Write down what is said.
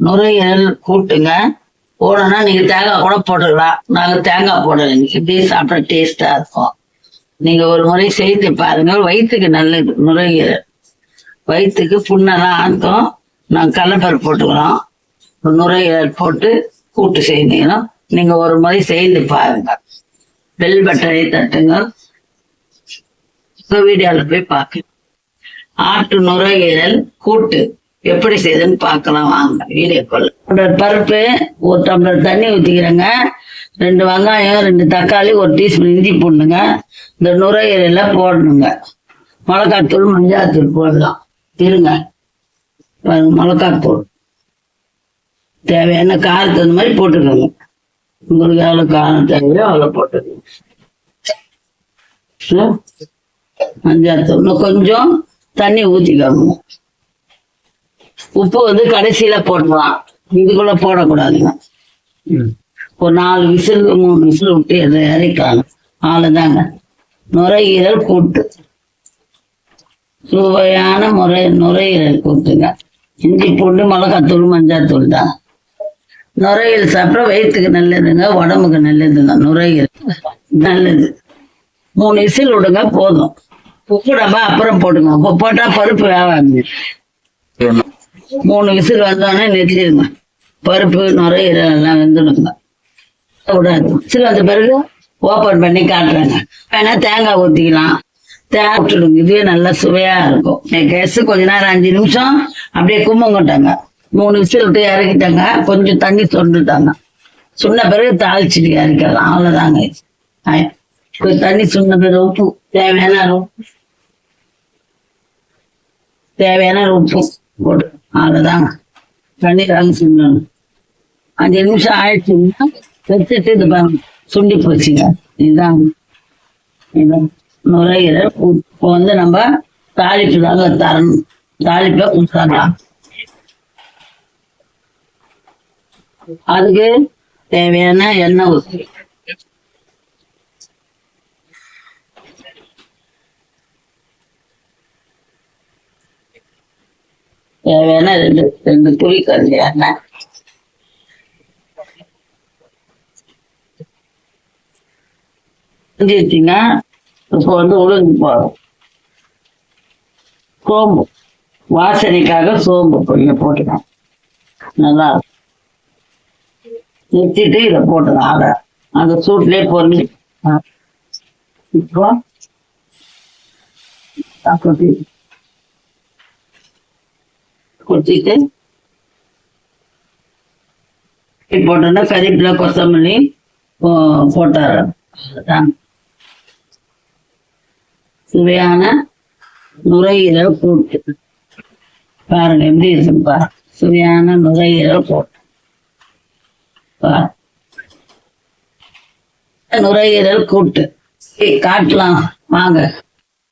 நுரையீரல் கூட்டுங்க. போடணும்னா நீங்க தேங்காய் கூட போட்டுக்கலாம். நாங்க தேங்காய் போடல. இப்படியே சாப்பிட்டா டேஸ்டா இருக்கும். நீங்க ஒரு முறை செய்து பாருங்க. வயிற்றுக்கு நல்லது நுரையீரல். வயிற்றுக்கு புண்ணெல்லாம் ஆற்றும். நாங்கள் கடலைப்பருப்பு போட்டுக்கிறோம். நுரையீரல் போட்டு கூட்டு செய்தீங்கன்னா நீங்க ஒரு முறை செய்து பாருங்க. பெல் பட்டனை தட்டுங்க. வீடியோல போய் பார்க்க. ஆட்டு நுரையீரல் கூட்டு எப்படி செய்யுதுன்னு பார்க்கலாம் வாங்க வீடியோக்குள்ள. பருப்பு, ஒரு டம்ளர் தண்ணி ஊற்றிக்கிறேங்க. 2 வெங்காயம், 2 தக்காளி, 1 டீஸ்பூன் இஞ்சி போடணுங்க. இந்த நுரையீரல போடணுங்க. மிளகாத்தூள், மஞ்சாத்தூள் போடலாம். இருங்க மிளகாத்தூள் தேவையான காரத்துக்கு அந்த மாதிரி போட்டுக்கோங்க. உங்களுக்கு எவ்வளவு காரம் தேவையோ அவ்வளோ போட்டுக்கோங்க. மஞ்சாத்தூள் இன்னும் கொஞ்சம் தண்ணி ஊற்றிக்கோங்க. உப்பு கடைசியில போட்டுக்கலாம். இதுக்குள்ள போடக்கூடாதுங்க. ஒரு 4 விசில் 3 விசில் விட்டு எதை இறக்கலாம். அவ்வளவுதாங்க நுரையீரல் கூட்டு. சுவையான நுரையீரல் கூட்டுங்க. இஞ்சி பூண்டு, மிளகாத்தூள், மஞ்சாத்தூள் தான். நுரையீரல் சாப்பிட்டா வயிற்றுக்கு நல்லதுங்க, உடம்புக்கு நல்லதுங்க. நுரையீரல் நல்லது. 3 விசில் விடுங்க போதும். உப்பு டப்பா அப்புறம் போடுங்க. உப்பு போட்டா பருப்பு வேவாது. 3 விசில் வந்தோடனே நிறுத்திடுங்க. பருப்பு நுரையீரல் எல்லாம் வெந்துடுங்க. விடாது. விசில் வந்த பிறகு ஓப்பன் பண்ணி காட்டுறாங்க. வேணா தேங்காய் ஊற்றிக்கலாம். தேங்காய் விட்டுடுங்க. இதுவே நல்லா சுவையா இருக்கும். கேஸ் கொஞ்ச நேரம் 5 நிமிஷம் அப்படியே கும்பங்கட்டாங்க. 3 விசில் விட்டு இறக்கிட்டாங்க. கொஞ்சம் தண்ணி சொண்டுட்டாங்க. சொன்ன பிறகு தாளிச்சுட்டு இறக்கலாம். அவ்வளவுதாங்க. தண்ணி சொன்ன பிறகு உப்பு தேவையான உப்பு போட்டு அவ்வளவுதாங்க. தண்ணி தாங்க சொல்லணும். 5 நிமிஷம் ஆயிடுச்சுன்னா வச்சுட்டு இது சுண்டி போச்சுங்க. இதுதான் நுரையீரல். இப்போ நம்ம தாளிப்பு தாங்க தரணும். தாளிப்பை கொடுத்தாங்க. அதுக்கு தேவையான எண்ணெய் ஊற்றி தேவையான 2 புளி கரண்டி எண்ணெய். வச்சுங்க. இப்போ உளுந்து போடும். சோம்பு வாசனைக்காக சோம்பு கொஞ்சம் போட்டுக்கலாம். நல்லா நிறுத்திட்டு இதை போட்டுக்கலாம். அந்த சூட்லயே பொருள் இப்போ கொத்திட்டு போட்டோன்னா கறிவேப்பிலை, கொத்தமல்லி போட்டாரு. சுவையான நுரையீரல் கூட்டு பாருங்க எப்படி இருக்குன்னு பாருங்க. சுவையான நுரையீரல் கூட்டு நுரையீரல் கூட்டு காட்டலாம் வாங்க.